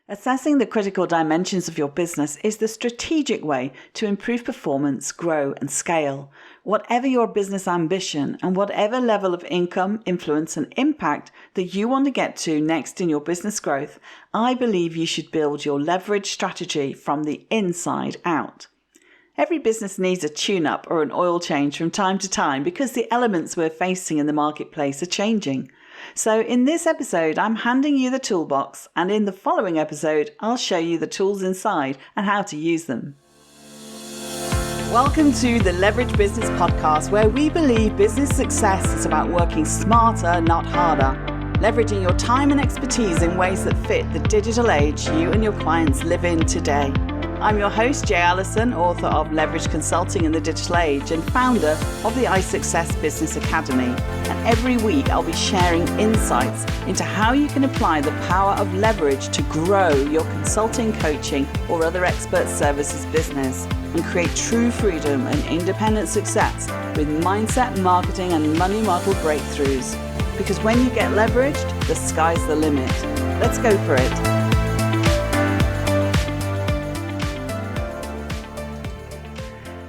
Assessing the critical dimensions of your business is the strategic way to improve performance, grow, and scale. Whatever your business ambition and whatever level of income, influence, and impact that you want to get to next in your business growth, I believe you should build your leverage strategy from the inside out. Every business needs a tune-up or an oil change from time to time because the elements we're facing in the marketplace are changing. So in this episode, I'm handing you the toolbox, and in the following episode, I'll show you the tools inside and how to use them. Welcome to the Leverage Business Podcast, where we believe business success is about working smarter, not harder, leveraging your time and expertise in ways that fit the digital age you and your clients live in today. I'm your host, Jay Allison, author of Leverage Consulting in the Digital Age and founder of the iSuccess Business Academy. And every week I'll be sharing insights into how you can apply the power of leverage to grow your consulting, coaching, or other expert services business and create true freedom and independent success with mindset, marketing, and money model breakthroughs. Because when you get leveraged, the sky's the limit. Let's go for it.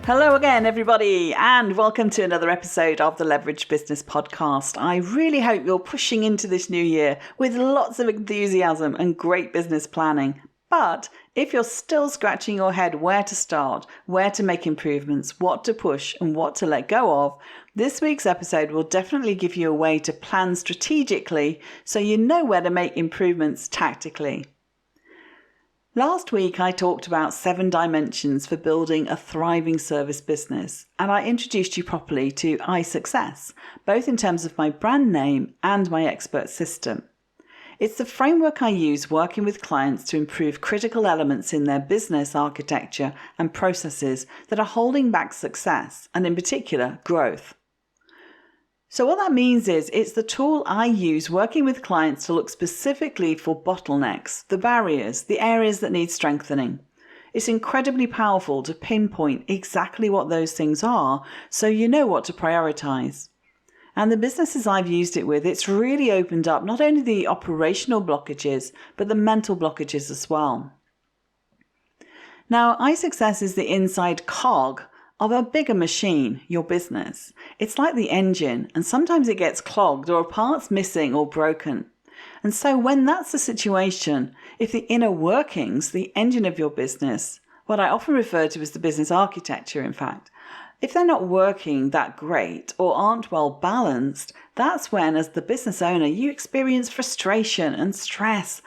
Hello again, everybody, and welcome to another episode of the Leverage Business Podcast. I really hope you're pushing into this new year with lots of enthusiasm and great business planning. But if you're still scratching your head where to start, where to make improvements, what to push, and what to let go of, this week's episode will definitely give you a way to plan strategically so you know where to make improvements tactically. Last week, I talked about 7 dimensions for building a thriving service business, and I introduced you properly to iSuccess, both in terms of my brand name and my expert system. It's the framework I use working with clients to improve critical elements in their business architecture and processes that are holding back success, and in particular, growth. So what that means is it's the tool I use working with clients to look specifically for bottlenecks, the barriers, the areas that need strengthening. It's incredibly powerful to pinpoint exactly what those things are so you know what to prioritize. And the businesses I've used it with, it's really opened up not only the operational blockages, but the mental blockages as well. Now, iSuccess is the inside cog of a bigger machine, your business. It's like the engine, and sometimes it gets clogged or a part's missing or broken. And so when that's the situation, if the inner workings, the engine of your business, what I often refer to as the business architecture, in fact, if they're not working that great or aren't well balanced, that's when, as the business owner, you experience frustration and stress.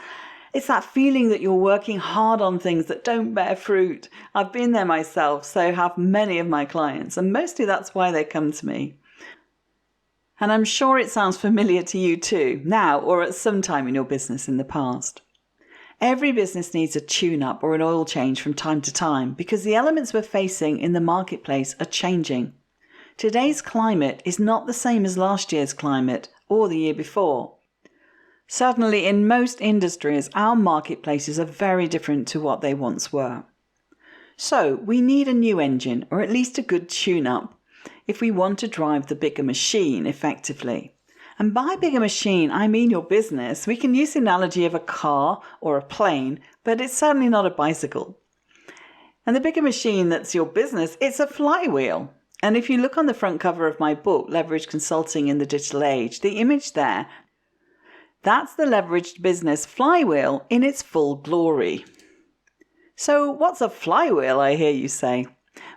It's that feeling that you're working hard on things that don't bear fruit. I've been there myself, so have many of my clients, and mostly that's why they come to me. And I'm sure it sounds familiar to you too, now or at some time in your business in the past. Every business needs a tune-up or an oil change from time to time because the elements we're facing in the marketplace are changing. Today's climate is not the same as last year's climate or the year before. Certainly in most industries, our marketplaces are very different to what they once were. So we need a new engine, or at least a good tune-up, if we want to drive the bigger machine effectively. And by bigger machine, I mean your business. We can use the analogy of a car or a plane, but it's certainly not a bicycle. And the bigger machine that's your business, it's a flywheel. And if you look on the front cover of my book, Leverage Consulting in the Digital Age, the image there, that's the leveraged business flywheel in its full glory. So what's a flywheel, I hear you say?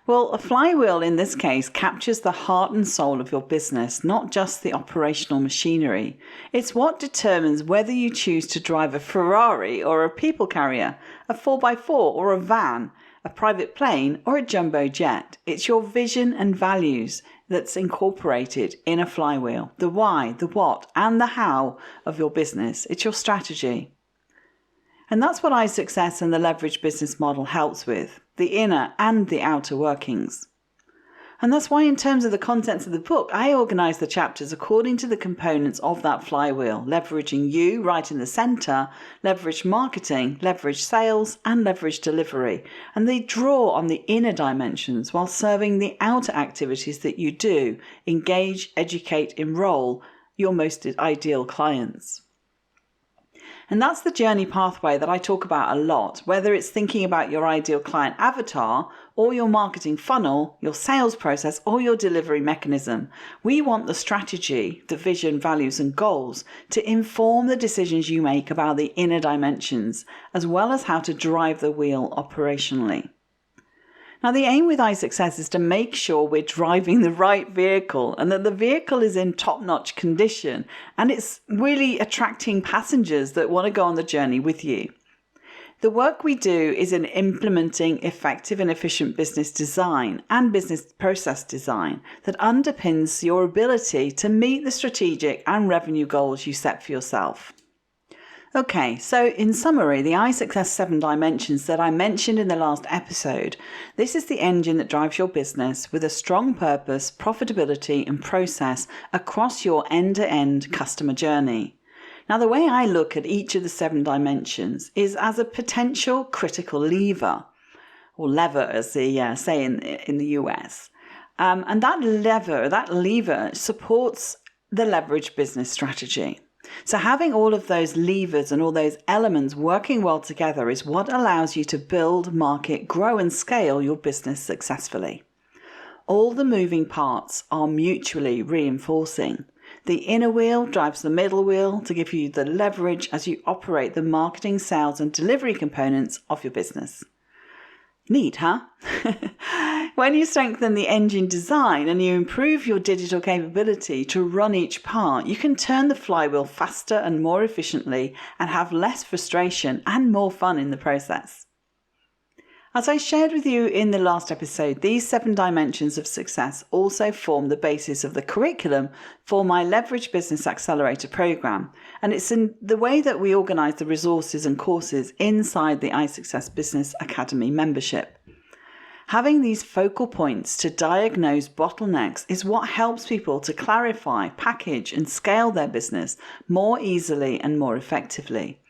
Well, a flywheel in this case captures the heart and soul of your business, not just the operational machinery. It's what determines whether you choose to drive a Ferrari or a people carrier, a 4x4 or a van, a private plane or a jumbo jet. It's your vision and values that's incorporated in a flywheel. The why, the what, and the how of your business. It's your strategy. And that's what iSuccess and the leverage business model helps with, the inner and the outer workings. And that's why in terms of the contents of the book, I organize the chapters according to the components of that flywheel, leveraging you right in the center, leverage marketing, leverage sales, and leverage delivery. And they draw on the inner dimensions while serving the outer activities that you do, engage, educate, enroll your most ideal clients. And that's the journey pathway that I talk about a lot, whether it's thinking about your ideal client avatar or your marketing funnel, your sales process, or your delivery mechanism. We want the strategy, the vision, values, and goals to inform the decisions you make about the inner dimensions, as well as how to drive the wheel operationally. Now, the aim with iSuccess is to make sure we're driving the right vehicle and that the vehicle is in top-notch condition and it's really attracting passengers that want to go on the journey with you. The work we do is in implementing effective and efficient business design and business process design that underpins your ability to meet the strategic and revenue goals you set for yourself. Okay, so in summary, the iSuccess 7 dimensions that I mentioned in the last episode, this is the engine that drives your business with a strong purpose, profitability, and process across your end-to-end customer journey. Now, the way I look at each of the 7 dimensions is as a potential critical lever, or lever as they say in the US. And that lever supports the leverage business strategy. So having all of those levers and all those elements working well together is what allows you to build, market, grow and scale your business successfully. All the moving parts are mutually reinforcing. The inner wheel drives the middle wheel to give you the leverage as you operate the marketing, sales and delivery components of your business. Neat, huh? When you strengthen the engine design and you improve your digital capability to run each part, you can turn the flywheel faster and more efficiently and have less frustration and more fun in the process. As I shared with you in the last episode, these 7 dimensions of success also form the basis of the curriculum for my Leverage Business Accelerator program. And it's in the way that we organize the resources and courses inside the iSuccess Business Academy membership. Having these focal points to diagnose bottlenecks is what helps people to clarify, package, and scale their business more easily and more effectively.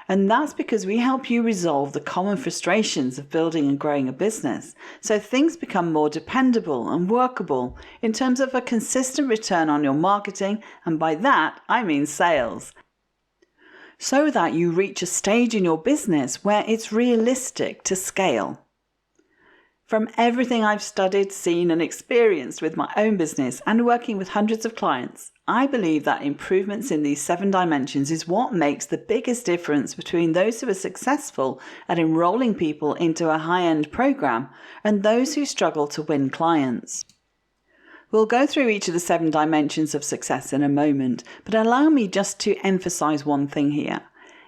And that's because we help you resolve the common frustrations of building and growing a business, so things become more dependable and workable in terms of a consistent return on your marketing, and by that I mean sales, so that you reach a stage in your business where it's realistic to scale. From everything I've studied, seen and experienced with my own business and working with hundreds of clients, I believe that improvements in these 7 dimensions is what makes the biggest difference between those who are successful at enrolling people into a high-end program and those who struggle to win clients. We'll go through each of the 7 dimensions of success in a moment, but allow me just to emphasize one thing here.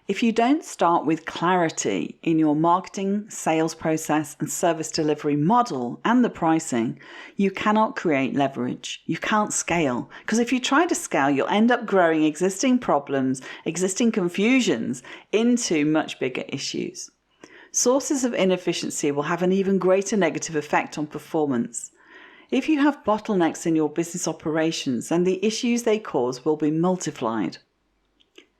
If you don't start with clarity in your marketing, sales process and service delivery model and the pricing, you cannot create leverage. You can't scale, because if you try to scale, you'll end up growing existing problems, existing confusions into much bigger issues. Sources of inefficiency will have an even greater negative effect on performance. If you have bottlenecks in your business operations, then the issues they cause will be multiplied.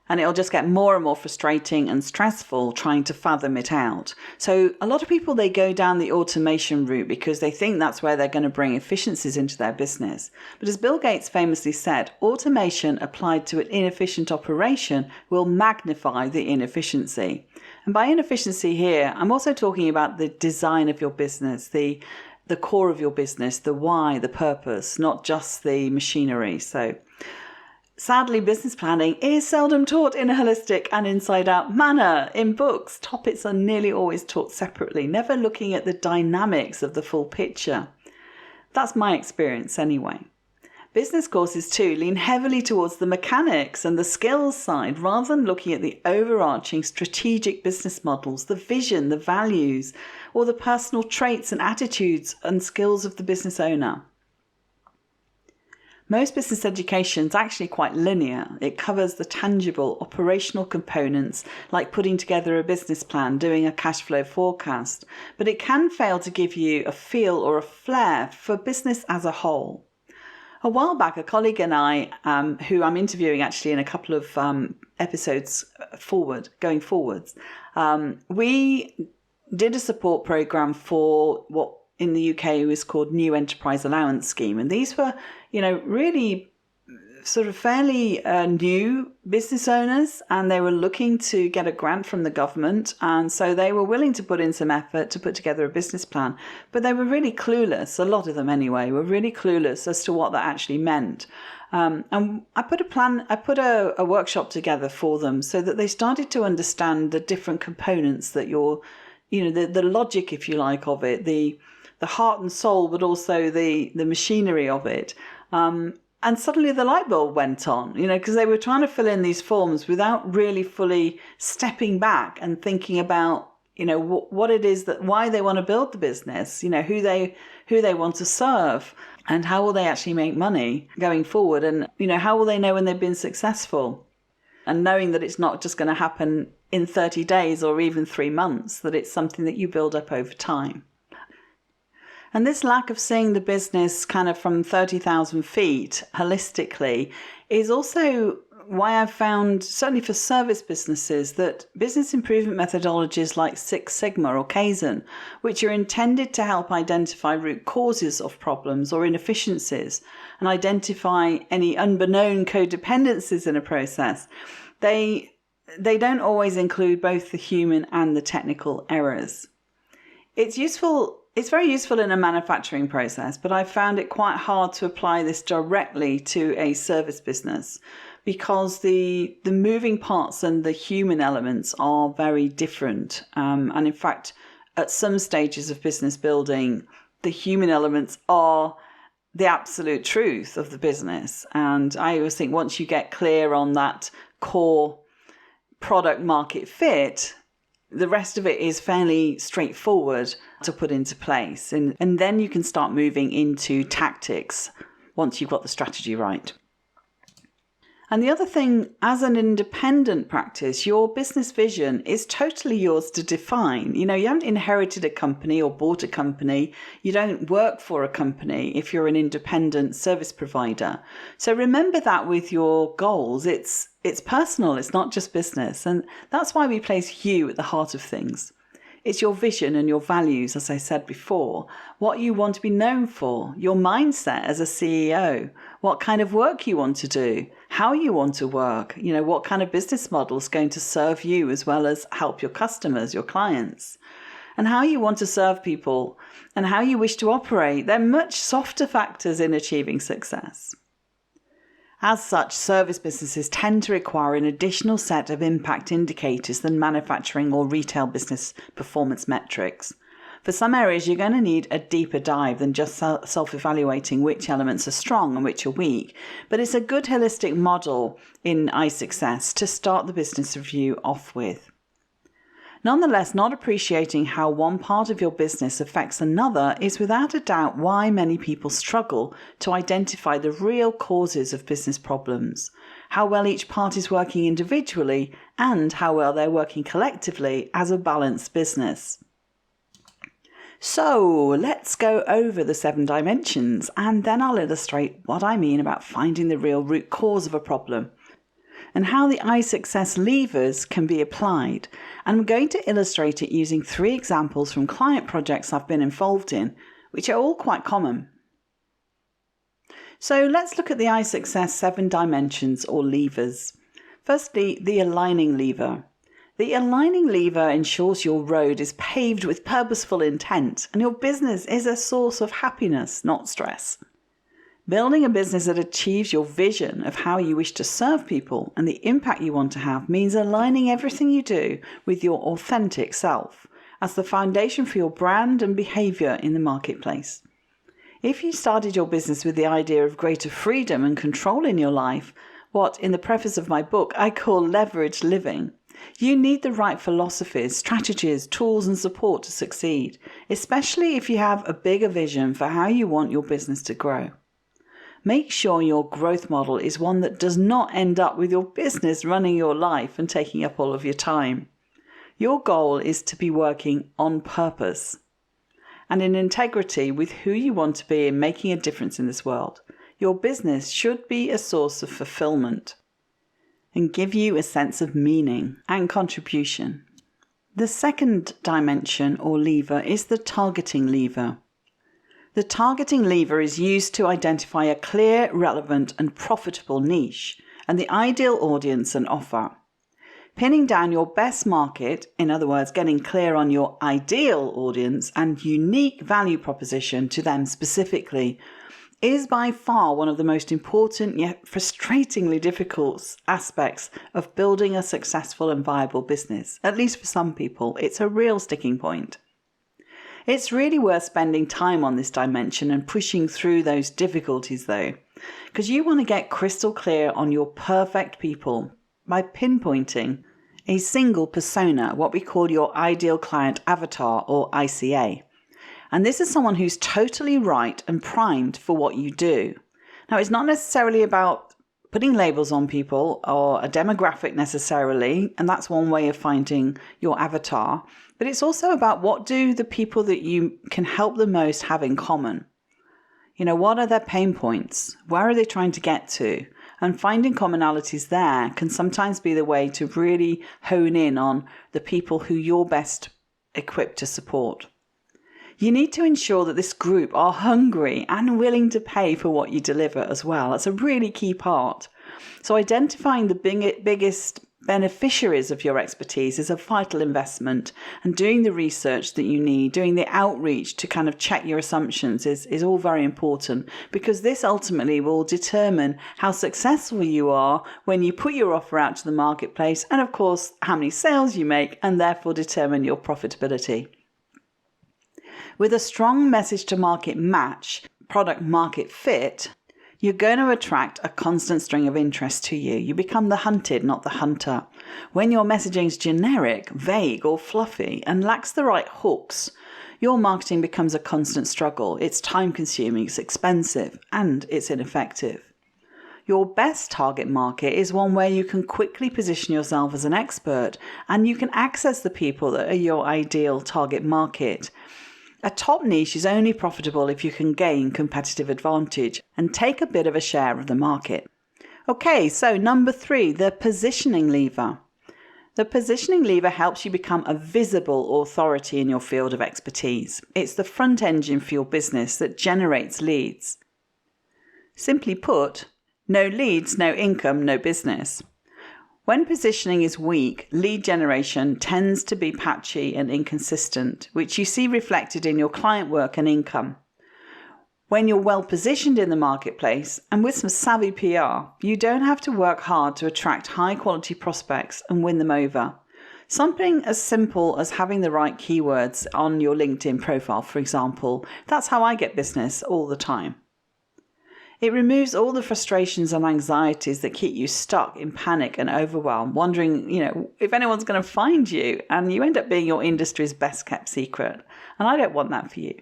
And it'll just get more and more frustrating and stressful trying to fathom it out. So a lot of people, they go down the automation route because they think that's where they're going to bring efficiencies into their business. But as Bill Gates famously said, automation applied to an inefficient operation will magnify the inefficiency. And by inefficiency here, I'm also talking about the design of your business, the core of your business, the why, the purpose, not just the machinery. So sadly, business planning is seldom taught in a holistic and inside-out manner. In books, topics are nearly always taught separately, never looking at the dynamics of the full picture. That's my experience anyway. Business courses too lean heavily towards the mechanics and the skills side rather than looking at the overarching strategic business models, the vision, the values, or the personal traits and attitudes and skills of the business owner. Most business education is actually quite linear. It covers the tangible operational components like putting together a business plan, doing a cash flow forecast, but it can fail to give you a feel or a flair for business as a whole. A while back, a colleague and I, who I'm interviewing actually in a couple of episodes going forwards, we did a support program for what in the UK is called New Enterprise Allowance Scheme. And these were, really sort of fairly new business owners, and they were looking to get a grant from the government. And so they were willing to put in some effort to put together a business plan. But they were really clueless, a lot of them anyway, were really clueless as to what that actually meant. And I put a workshop together for them so that they started to understand the different components that the logic, if you like, of it, the heart and soul, but also the machinery of it. And suddenly the light bulb went on, because they were trying to fill in these forms without really fully stepping back and thinking about, what it is why they want to build the business, who they want to serve, and how will they actually make money going forward, and how will they know when they've been successful, and knowing that it's not just going to happen in 30 days or even 3 months, that it's something that you build up over time. And this lack of seeing the business kind of from 30,000 feet holistically is also why I've found, certainly for service businesses, that business improvement methodologies like Six Sigma or Kaizen, which are intended to help identify root causes of problems or inefficiencies and identify any unbeknown codependencies in a process, they don't always include both the human and the technical errors. It's very useful in a manufacturing process, but I found it quite hard to apply this directly to a service business because the moving parts and the human elements are very different. And in fact, at some stages of business building, the human elements are the absolute truth of the business. And I always think once you get clear on that core product market fit, the rest of it is fairly straightforward to put into place. And then you can start moving into tactics once you've got the strategy right. And the other thing, as an independent practice, your business vision is totally yours to define. You haven't inherited a company or bought a company. You don't work for a company if you're an independent service provider. So remember that with your goals. It's personal. It's not just business. And that's why we place you at the heart of things. It's your vision and your values, as I said before, what you want to be known for, your mindset as a CEO, what kind of work you want to do, how you want to work, what kind of business model is going to serve you as well as help your customers, your clients, and how you want to serve people and how you wish to operate. They're much softer factors in achieving success. As such, service businesses tend to require an additional set of impact indicators than manufacturing or retail business performance metrics. For some areas, you're going to need a deeper dive than just self-evaluating which elements are strong and which are weak, but it's a good holistic model in iSuccess to start the business review off with. Nonetheless, not appreciating how one part of your business affects another is without a doubt why many people struggle to identify the real causes of business problems, how well each part is working individually, and how well they're working collectively as a balanced business. So let's go over the 7 dimensions, and then I'll illustrate what I mean about finding the real root cause of a problem and how the iSuccess levers can be applied. And I'm going to illustrate it using 3 examples from client projects I've been involved in, which are all quite common. So let's look at the iSuccess 7 dimensions or levers. Firstly, the aligning lever. The aligning lever ensures your road is paved with purposeful intent and your business is a source of happiness, not stress. Building a business that achieves your vision of how you wish to serve people and the impact you want to have means aligning everything you do with your authentic self as the foundation for your brand and behavior in the marketplace. If you started your business with the idea of greater freedom and control in your life, what in the preface of my book I call leveraged living, you need the right philosophies, strategies, tools and support to succeed, especially if you have a bigger vision for how you want your business to grow. Make sure your growth model is one that does not end up with your business running your life and taking up all of your time. Your goal is to be working on purpose and in integrity with who you want to be and making a difference in this world. Your business should be a source of fulfillment and give you a sense of meaning and contribution. The second dimension or lever is the targeting lever. The targeting lever is used to identify a clear, relevant, and profitable niche, and the ideal audience and offer. Pinning down your best market, in other words, getting clear on your ideal audience and unique value proposition to them specifically, is by far one of the most important yet frustratingly difficult aspects of building a successful and viable business. At least for some people, it's a real sticking point. It's really worth spending time on this dimension and pushing through those difficulties though, because you want to get crystal clear on your perfect people by pinpointing a single persona, what we call your ideal client avatar or ICA. And this is someone who's totally right and primed for what you do. Now, it's not necessarily about putting labels on people or a demographic necessarily, and that's one way of finding your avatar. But it's also about what do the people that you can help the most have in common. What are their pain points? Where are they trying to get to? And finding commonalities there can sometimes be the way to really hone in on the people who you're best equipped to support. You need to ensure that this group are hungry and willing to pay for what you deliver as well. That's a really key part. So identifying the biggest beneficiaries of your expertise is a vital investment, and doing the research that you need, doing the outreach to kind of check your assumptions is all very important, because this ultimately will determine how successful you are when you put your offer out to the marketplace, and of course how many sales you make, and therefore determine your profitability. With a strong message to market match, product market fit, you're going to attract a constant string of interest to you. You become the hunted, not the hunter. When your messaging is generic, vague, or fluffy and lacks the right hooks, your marketing becomes a constant struggle. It's time-consuming, it's expensive, and it's ineffective. Your best target market is one where you can quickly position yourself as an expert and you can access the people that are your ideal target market. A top niche is only profitable if you can gain competitive advantage and take a bit of a share of the market. Okay, so number 3, the positioning lever. The positioning lever helps you become a visible authority in your field of expertise. It's the front engine for your business that generates leads. Simply put, no leads, no income, no business. When positioning is weak, lead generation tends to be patchy and inconsistent, which you see reflected in your client work and income. When you're well positioned in the marketplace and with some savvy PR, you don't have to work hard to attract high quality prospects and win them over. Something as simple as having the right keywords on your LinkedIn profile, for example, that's how I get business all the time. It removes all the frustrations and anxieties that keep you stuck in panic and overwhelm, wondering, if anyone's going to find you, and you end up being your industry's best kept secret. And I don't want that for you.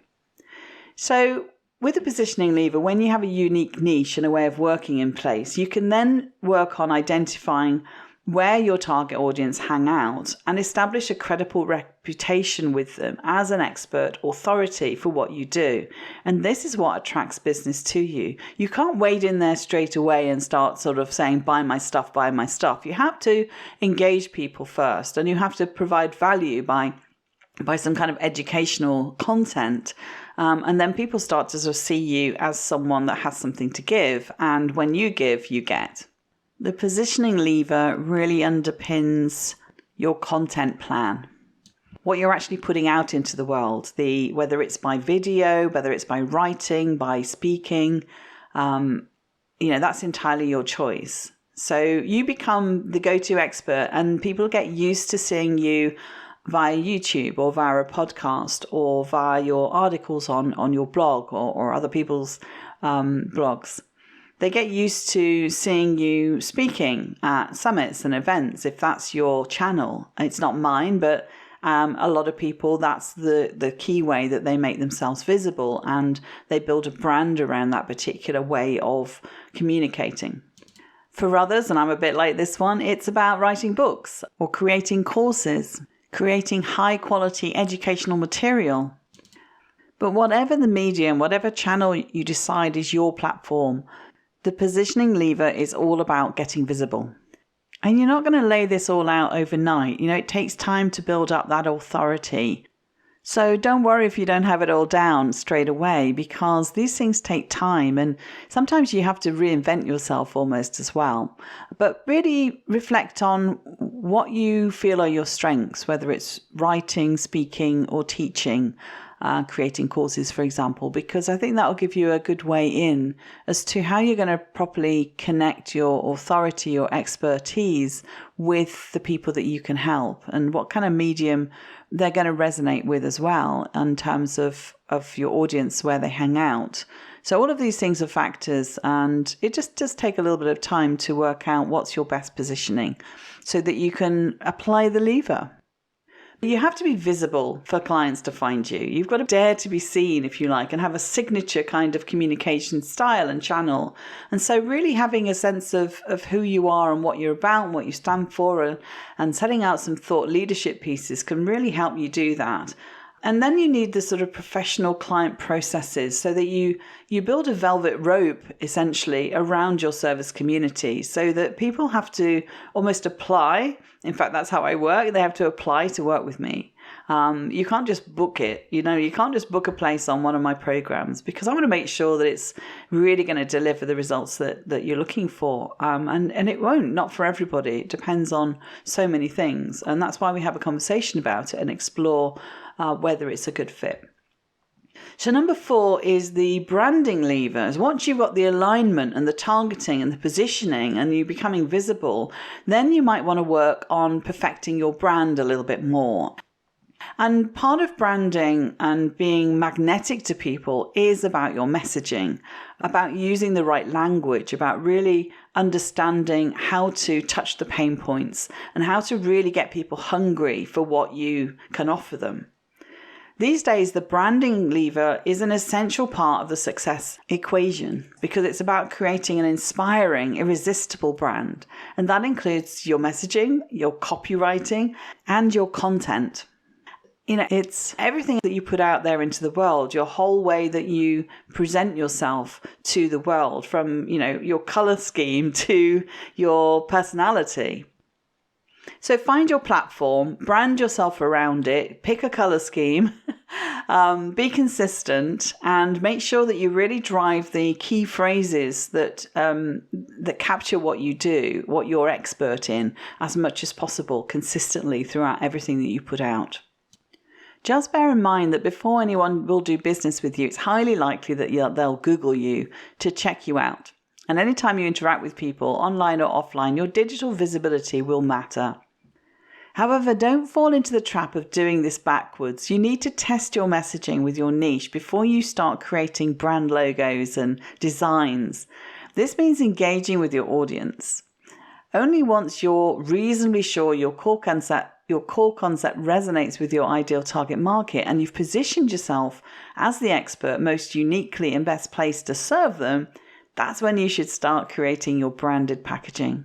So with the positioning lever, when you have a unique niche and a way of working in place, you can then work on identifying where your target audience hang out and establish a credible reputation with them as an expert authority for what you do. And this is what attracts business to you. You can't wade in there straight away and start sort of saying, buy my stuff, buy my stuff. You have to engage people first, and you have to provide value by some kind of educational content. And then people start to sort of see you as someone that has something to give. And when you give, you get. The positioning lever really underpins your content plan. What you're actually putting out into the world, whether it's by video, whether it's by writing, by speaking, that's entirely your choice. So you become the go-to expert, and people get used to seeing you via YouTube or via a podcast or via your articles on your blog or other people's blogs. They get used to seeing you speaking at summits and events, if that's your channel. It's not mine, but a lot of people, that's the key way that they make themselves visible, and they build a brand around that particular way of communicating. For others, and I'm a bit like this one, it's about writing books or creating courses, creating high quality educational material. But whatever the medium, whatever channel you decide is your platform, the positioning lever is all about getting visible. And you're not going to lay this all out overnight. It takes time to build up that authority. So don't worry if you don't have it all down straight away, because these things take time and sometimes you have to reinvent yourself almost as well. But really reflect on what you feel are your strengths, whether it's writing, speaking, or teaching, creating courses, for example, because I think that will give you a good way in as to how you're going to properly connect your authority, your expertise with the people that you can help, and what kind of medium they're going to resonate with as well in terms of your audience, where they hang out. So all of these things are factors, and it just does take a little bit of time to work out what's your best positioning so that you can apply the lever. You have to be visible for clients to find you. You've got to dare to be seen, if you like, and have a signature kind of communication style and channel. And so really having a sense of who you are and what you're about and what you stand for, and setting out some thought leadership pieces can really help you do that. And then you need the sort of professional client processes so that you build a velvet rope essentially around your service community, so that people have to almost apply. In fact, that's how I work. They have to apply to work with me. You can't just book it. You can't just book a place on one of my programs, because I want to make sure that it's really going to deliver the results that you're looking for. And it won't, not for everybody. It depends on so many things. And that's why we have a conversation about it and explore whether it's a good fit. So number 4 is the branding levers. Once you've got the alignment and the targeting and the positioning and you becoming visible, then you might want to work on perfecting your brand a little bit more. And part of branding and being magnetic to people is about your messaging, about using the right language, about really understanding how to touch the pain points and how to really get people hungry for what you can offer them. These days, the branding lever is an essential part of the success equation, because it's about creating an inspiring, irresistible brand. And that includes your messaging, your copywriting, and your content. It's everything that you put out there into the world, your whole way that you present yourself to the world, from, your color scheme to your personality. So find your platform, brand yourself around it, pick a color scheme, be consistent, and make sure that you really drive the key phrases that capture what you do, what you're expert in, as much as possible consistently throughout everything that you put out. Just bear in mind that before anyone will do business with you, it's highly likely that they'll Google you to check you out. And anytime you interact with people, online or offline, your digital visibility will matter. However, don't fall into the trap of doing this backwards. You need to test your messaging with your niche before you start creating brand logos and designs. This means engaging with your audience. Only once you're reasonably sure your core concept resonates with your ideal target market and you've positioned yourself as the expert most uniquely and best placed to serve them, that's when you should start creating your branded packaging.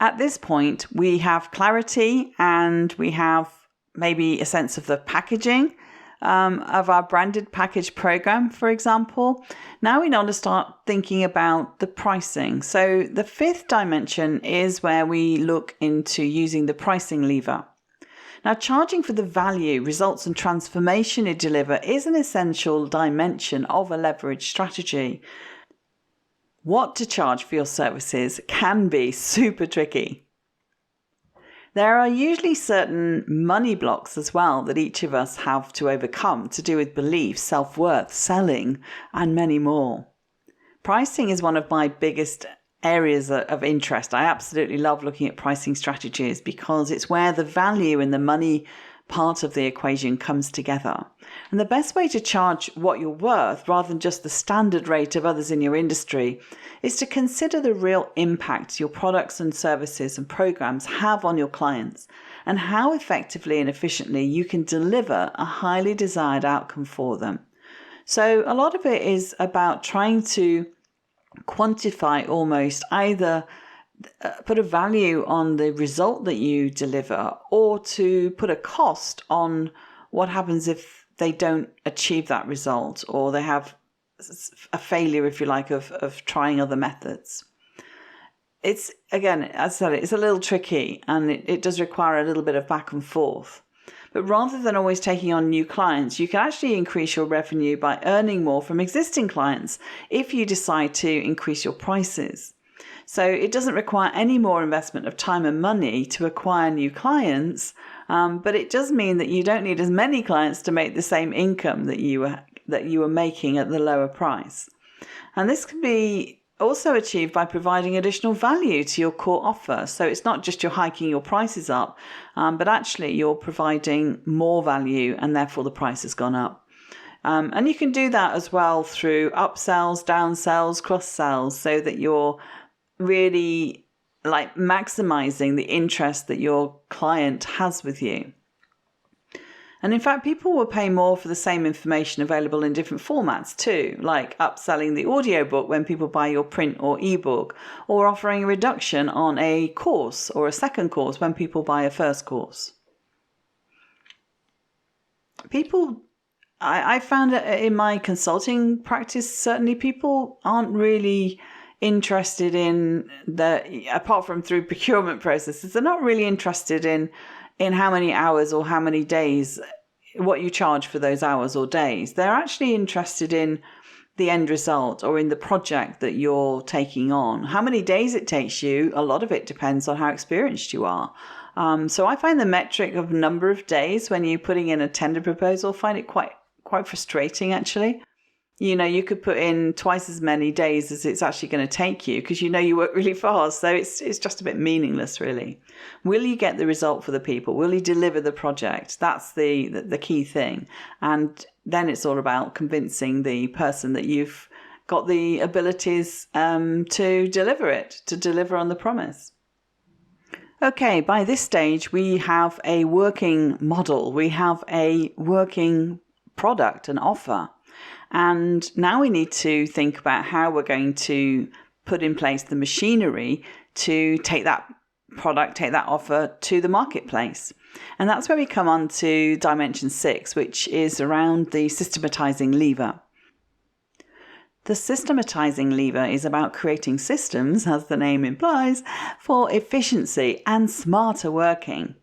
At this point, we have clarity and we have maybe a sense of the packaging of our branded package program, for example. Now we need to start thinking about the pricing. So the 5th dimension is where we look into using the pricing lever. Now, charging for the value, results and transformation you deliver is an essential dimension of a leverage strategy. What to charge for your services can be super tricky. There are usually certain money blocks as well that each of us have to overcome, to do with beliefs, self-worth, selling, and many more. Pricing is one of my biggest areas of interest. I absolutely love looking at pricing strategies because it's where the value and the money part of the equation comes together. And the best way to charge what you're worth, rather than just the standard rate of others in your industry, is to consider the real impact your products and services and programs have on your clients, and how effectively and efficiently you can deliver a highly desired outcome for them. So a lot of it is about trying to quantify, almost either put a value on the result that you deliver, or to put a cost on what happens if they don't achieve that result, or they have a failure, if you like, of trying other methods. It's, again, as I said, it's a little tricky, and it does require a little bit of back and forth. But rather than always taking on new clients, you can actually increase your revenue by earning more from existing clients if you decide to increase your prices. So it doesn't require any more investment of time and money to acquire new clients, but it does mean that you don't need as many clients to make the same income that you were making at the lower price. And this can be also achieved by providing additional value to your core offer. So it's not just you're hiking your prices up, but actually you're providing more value and therefore the price has gone up. And you can do that as well through upsells, downsells, cross-sells, so that you're really like maximizing the interest that your client has with you. And in fact, people will pay more for the same information available in different formats too, like upselling the audiobook when people buy your print or ebook, or offering a reduction on a course or a second course when people buy a first course. I found in my consulting practice, certainly people aren't really interested in apart from through procurement processes, they're not really interested in how many hours or how many days, what you charge for those hours or days. They're actually interested in the end result or in the project that you're taking on. How many days it takes you, a lot of it depends on how experienced you are. So I find the metric of number of days when you're putting in a tender proposal, find it quite frustrating actually. You could put in twice as many days as it's actually going to take you because you work really fast. So it's just a bit meaningless, really. Will you get the result for the people? Will you deliver the project? That's the key thing. And then it's all about convincing the person that you've got the abilities to deliver on the promise. Okay, by this stage, we have a working model. We have a working product, an offer. And now we need to think about how we're going to put in place the machinery to take that product, take that offer to the marketplace. And that's where we come on to dimension 6, which is around the systematizing lever. The systematizing lever is about creating systems, as the name implies, for efficiency and smarter working.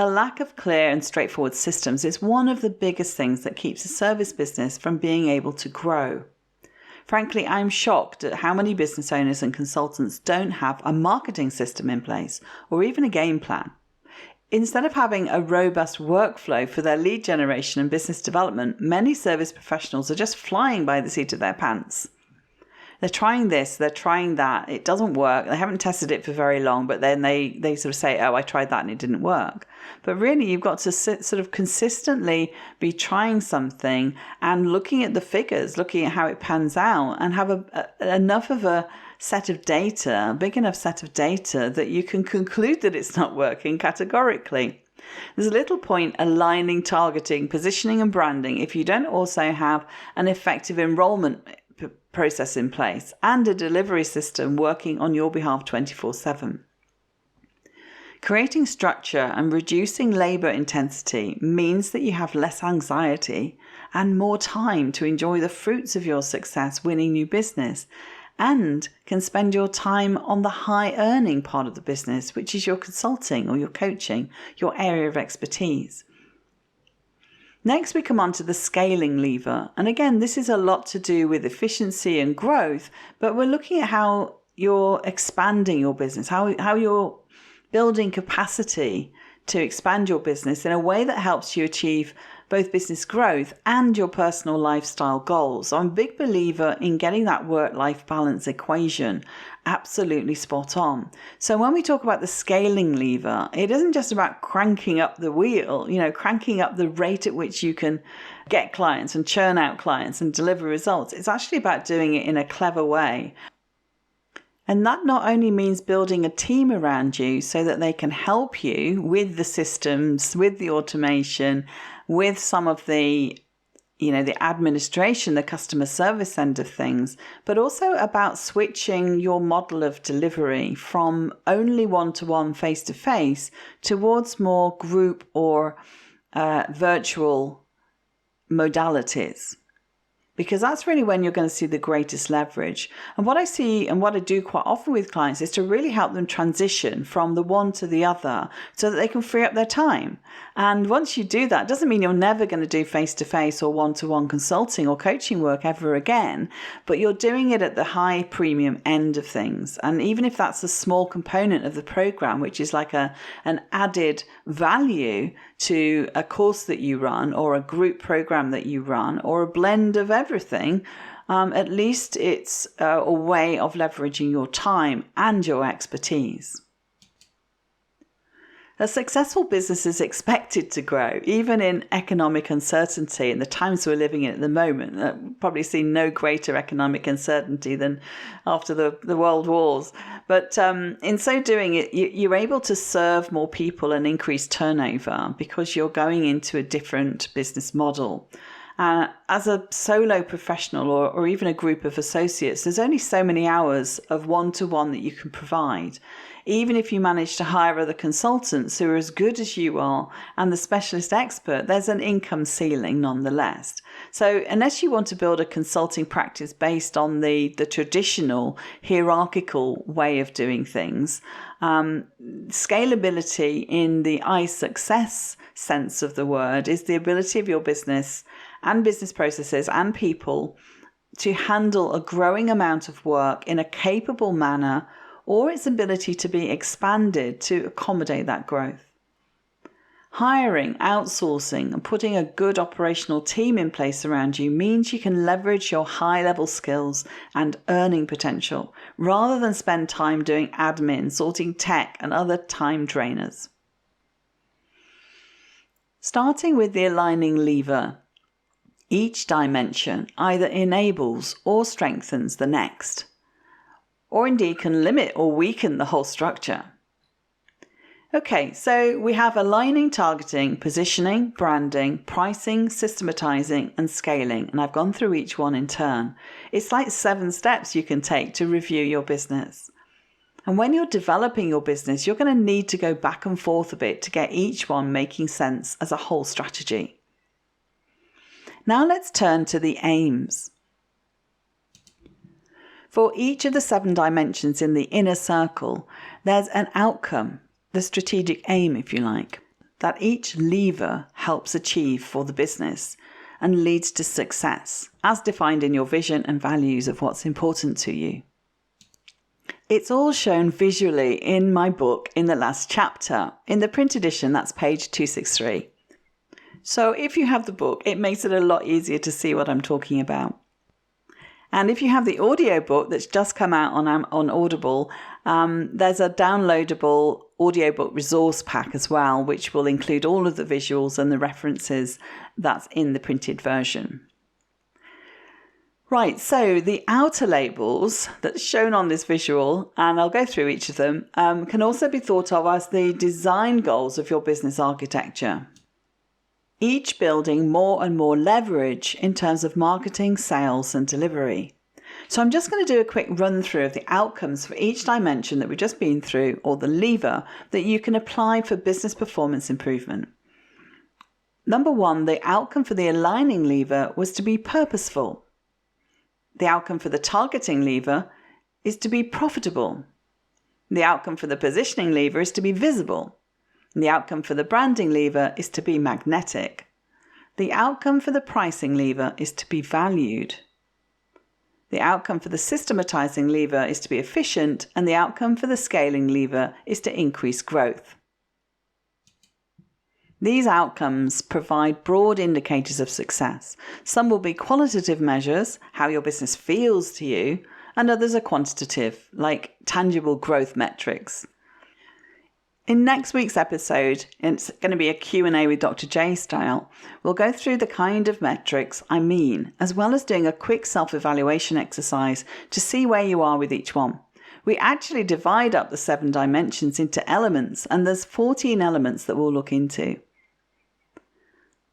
A lack of clear and straightforward systems is one of the biggest things that keeps a service business from being able to grow. Frankly, I'm shocked at how many business owners and consultants don't have a marketing system in place or even a game plan. Instead of having a robust workflow for their lead generation and business development, many service professionals are just flying by the seat of their pants. They're trying this, they're trying that, it doesn't work, they haven't tested it for very long, but then they sort of say, oh, I tried that and it didn't work. But really, you've got to sort of consistently be trying something and looking at the figures, looking at how it pans out, and have enough of a set of data, a big enough set of data that you can conclude that it's not working categorically. There's little point aligning targeting, positioning and branding if you don't also have an effective enrollment process in place and a delivery system working on your behalf 24/7. Creating structure and reducing labor intensity means that you have less anxiety and more time to enjoy the fruits of your success winning new business, and can spend your time on the high earning part of the business, which is your consulting or your coaching, your area of expertise. Next, we come on to the scaling lever. And again, this is a lot to do with efficiency and growth, but we're looking at how you're expanding your business, how you're building capacity to expand your business in a way that helps you achieve both business growth and your personal lifestyle goals. So I'm a big believer in getting that work-life balance equation absolutely spot on. So when we talk about the scaling lever, it isn't just about cranking up the wheel, cranking up the rate at which you can get clients and churn out clients and deliver results. It's actually about doing it in a clever way. And that not only means building a team around you so that they can help you with the systems, with the automation, with some of the administration, the customer service end of things, but also about switching your model of delivery from only one-to-one face-to-face towards more group or virtual modalities. because that's really when you're going to see the greatest leverage. And what I see and what I do quite often with clients is to really help them transition from the one to the other so that they can free up their time. And once you do that, it doesn't mean you're never going to do face-to-face or one-to-one consulting or coaching work ever again, but you're doing it at the high premium end of things. And even if that's a small component of the program, which is like an added value to a course that you run or a group program that you run or a blend of everything, at least it's a way of leveraging your time and your expertise. A successful business is expected to grow, even in economic uncertainty. In the times we're living in at the moment, we've probably seen no greater economic uncertainty than after the world wars. But in so doing, you're able to serve more people and increase turnover because you're going into a different business model. As a solo professional or even a group of associates, there's only so many hours of one-to-one that you can provide. Even if you manage to hire other consultants who are as good as you are and the specialist expert, there's an income ceiling nonetheless. So unless you want to build a consulting practice based on the traditional hierarchical way of doing things, scalability in the I-success sense of the word is the ability of your business and business processes and people to handle a growing amount of work in a capable manner, or its ability to be expanded to accommodate that growth. Hiring, outsourcing, and putting a good operational team in place around you means you can leverage your high-level skills and earning potential rather than spend time doing admin, sorting tech, and other time drainers. Starting with the aligning lever, each dimension either enables or strengthens the next, or indeed can limit or weaken the whole structure. Okay, so we have aligning, targeting, positioning, branding, pricing, systematizing, and scaling. And I've gone through each one in turn. It's like 7 steps you can take to review your business. And when you're developing your business, you're going to need to go back and forth a bit to get each one making sense as a whole strategy. Now let's turn to the aims. For each of the 7 dimensions in the inner circle, there's an outcome, the strategic aim, if you like, that each lever helps achieve for the business and leads to success, as defined in your vision and values of what's important to you. It's all shown visually in my book in the last chapter. In the print edition, that's page 263. So if you have the book, it makes it a lot easier to see what I'm talking about. And if you have the audiobook that's just come out on Audible, there's a downloadable audiobook resource pack as well, which will include all of the visuals and the references that's in the printed version. Right, so the outer labels that's shown on this visual, and I'll go through each of them, can also be thought of as the design goals of your business architecture. Each building more and more leverage in terms of marketing, sales, and delivery. So I'm just going to do a quick run through of the outcomes for each dimension that we've just been through, or the lever that you can apply for business performance improvement. Number 1, the outcome for the aligning lever was to be purposeful. The outcome for the targeting lever is to be profitable. The outcome for the positioning lever is to be visible. And the outcome for the branding lever is to be magnetic. The outcome for the pricing lever is to be valued. The outcome for the systematizing lever is to be efficient, and the outcome for the scaling lever is to increase growth. These outcomes provide broad indicators of success. Some will be qualitative measures, how your business feels to you, and others are quantitative, like tangible growth metrics. In next week's episode, it's going to be a Q&A with Dr. J style, we'll go through the kind of metrics I mean, as well as doing a quick self-evaluation exercise to see where you are with each one. We actually divide up the 7 dimensions into elements, and there's 14 elements that we'll look into.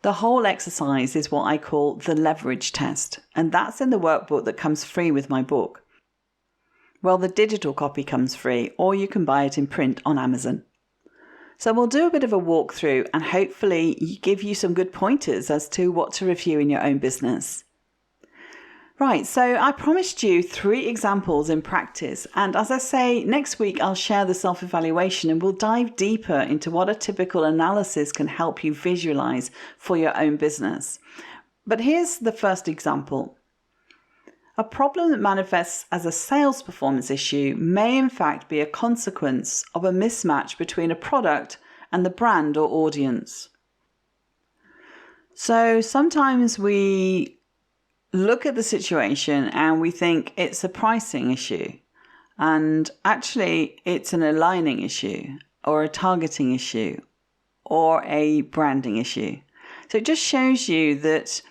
The whole exercise is what I call the leverage test, and that's in the workbook that comes free with my book. Well, the digital copy comes free, or you can buy it in print on Amazon. So we'll do a bit of a walkthrough and hopefully give you some good pointers as to what to review in your own business. Right, so I promised you 3 examples in practice, and as I say, next week I'll share the self-evaluation and we'll dive deeper into what a typical analysis can help you visualize for your own business. But here's the first example. A problem that manifests as a sales performance issue may in fact be a consequence of a mismatch between a product and the brand or audience. So sometimes we look at the situation and we think it's a pricing issue, and actually it's an aligning issue or a targeting issue or a branding issue. So it just shows you that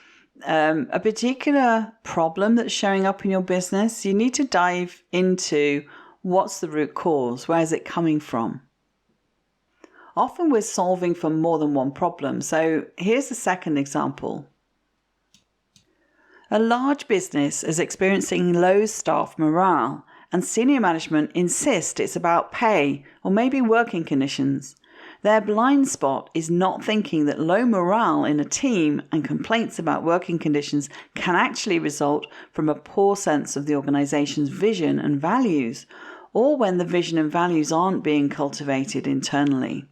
a particular problem that's showing up in your business, you need to dive into what's the root cause, where is it coming from? Often we're solving for more than one problem. So here's the second example. A large business is experiencing low staff morale, and senior management insist it's about pay or maybe working conditions. Their blind spot is not thinking that low morale in a team and complaints about working conditions can actually result from a poor sense of the organization's vision and values, or when the vision and values aren't being cultivated internally.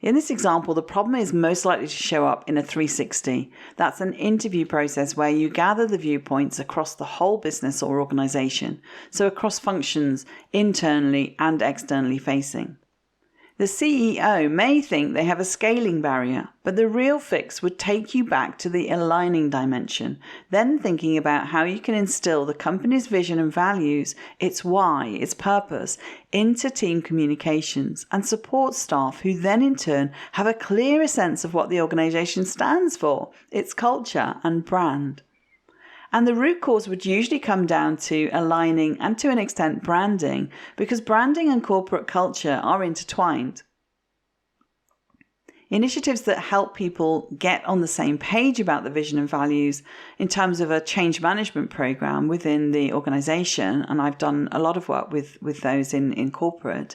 In this example, the problem is most likely to show up in a 360. That's an interview process where you gather the viewpoints across the whole business or organization, so across functions, internally and externally facing. The CEO may think they have a scaling barrier, but the real fix would take you back to the aligning dimension, then thinking about how you can instill the company's vision and values, its why, its purpose, into team communications and support staff who then in turn have a clearer sense of what the organization stands for, its culture and brand. And the root cause would usually come down to aligning and to an extent branding, because branding and corporate culture are intertwined. Initiatives that help people get on the same page about the vision and values in terms of a change management program within the organization, and I've done a lot of work with those in corporate,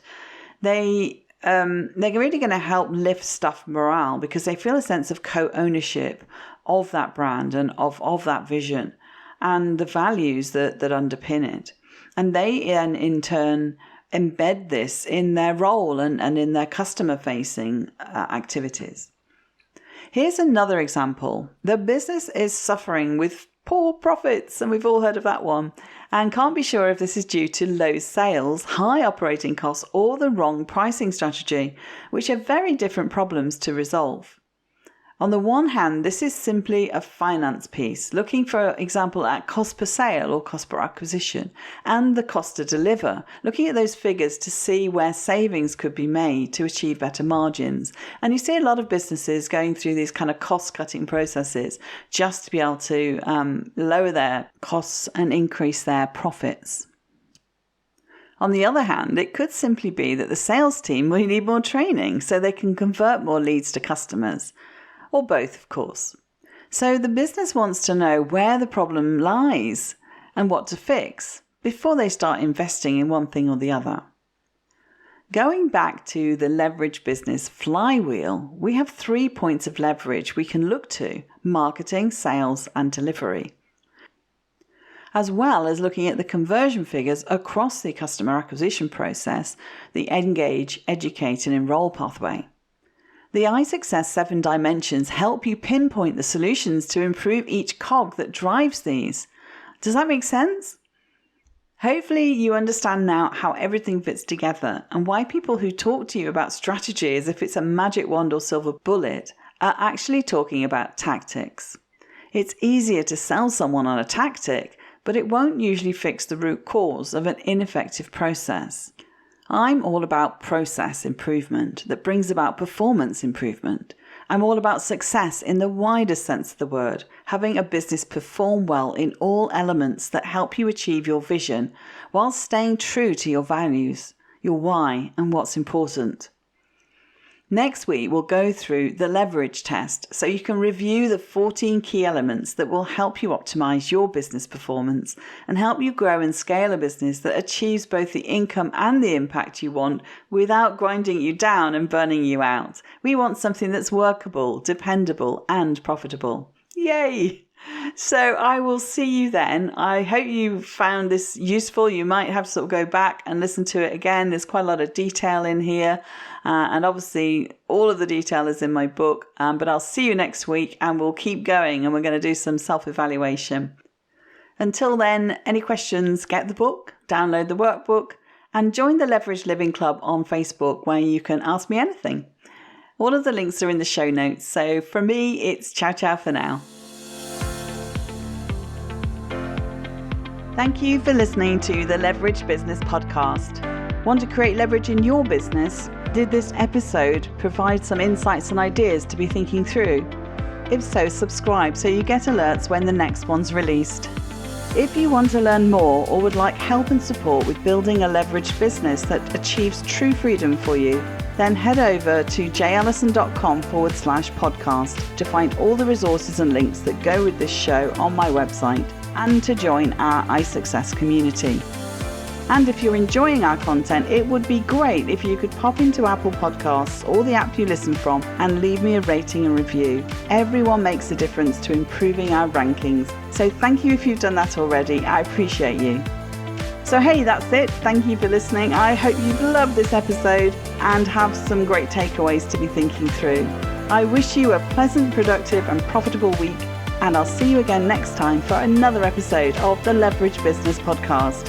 they're really going to help lift staff morale because they feel a sense of co-ownership of that brand and of that vision and the values that underpin it. And they in turn embed this in their role and in their customer-facing activities. Here's another example. The business is suffering with poor profits, and we've all heard of that one, and can't be sure if this is due to low sales, high operating costs, or the wrong pricing strategy, which are very different problems to resolve. On the one hand, this is simply a finance piece, looking, for example, at cost per sale or cost per acquisition, and the cost to deliver, looking at those figures to see where savings could be made to achieve better margins. And you see a lot of businesses going through these kind of cost-cutting processes just to be able to lower their costs and increase their profits. On the other hand, it could simply be that the sales team will need more training so they can convert more leads to customers. Or both, of course. So the business wants to know where the problem lies and what to fix before they start investing in one thing or the other. Going back to the leverage business flywheel, we have 3 points of leverage we can look to: marketing, sales, and delivery, as well as looking at the conversion figures across the customer acquisition process, the engage, educate, and enroll pathway. The iSuccess 7 dimensions help you pinpoint the solutions to improve each cog that drives these. Does that make sense? Hopefully you understand now how everything fits together and why people who talk to you about strategy as if it's a magic wand or silver bullet are actually talking about tactics. It's easier to sell someone on a tactic, but it won't usually fix the root cause of an ineffective process. I'm all about process improvement that brings about performance improvement. I'm all about success in the widest sense of the word, having a business perform well in all elements that help you achieve your vision while staying true to your values, your why, and what's important. Next week, we'll go through the leverage test so you can review the 14 key elements that will help you optimize your business performance and help you grow and scale a business that achieves both the income and the impact you want without grinding you down and burning you out. We want something that's workable, dependable, and profitable. Yay! So I will see you then. I hope you found this useful. You might have to sort of go back and listen to it again. There's quite a lot of detail in here. And obviously all of the detail is in my book. But I'll see you next week and we'll keep going and we're going to do some self-evaluation. Until then, any questions, get the book, download the workbook, and join the Leverage Living Club on Facebook where you can ask me anything. All of the links are in the show notes. So for me, it's ciao ciao for now. Thank you for listening to the Leverage Business Podcast. Want to create leverage in your business? Did this episode provide some insights and ideas to be thinking through? If so, subscribe so you get alerts when the next one's released. If you want to learn more or would like help and support with building a leveraged business that achieves true freedom for you, then head over to jallison.com/podcast to find all the resources and links that go with this show on my website and to join our iSuccess community. And if you're enjoying our content, it would be great if you could pop into Apple Podcasts or the app you listen from and leave me a rating and review. Everyone makes a difference to improving our rankings. So thank you if you've done that already. I appreciate you. So hey, that's it. Thank you for listening. I hope you've loved this episode and have some great takeaways to be thinking through. I wish you a pleasant, productive and profitable week, and I'll see you again next time for another episode of the Leverage Business Podcast.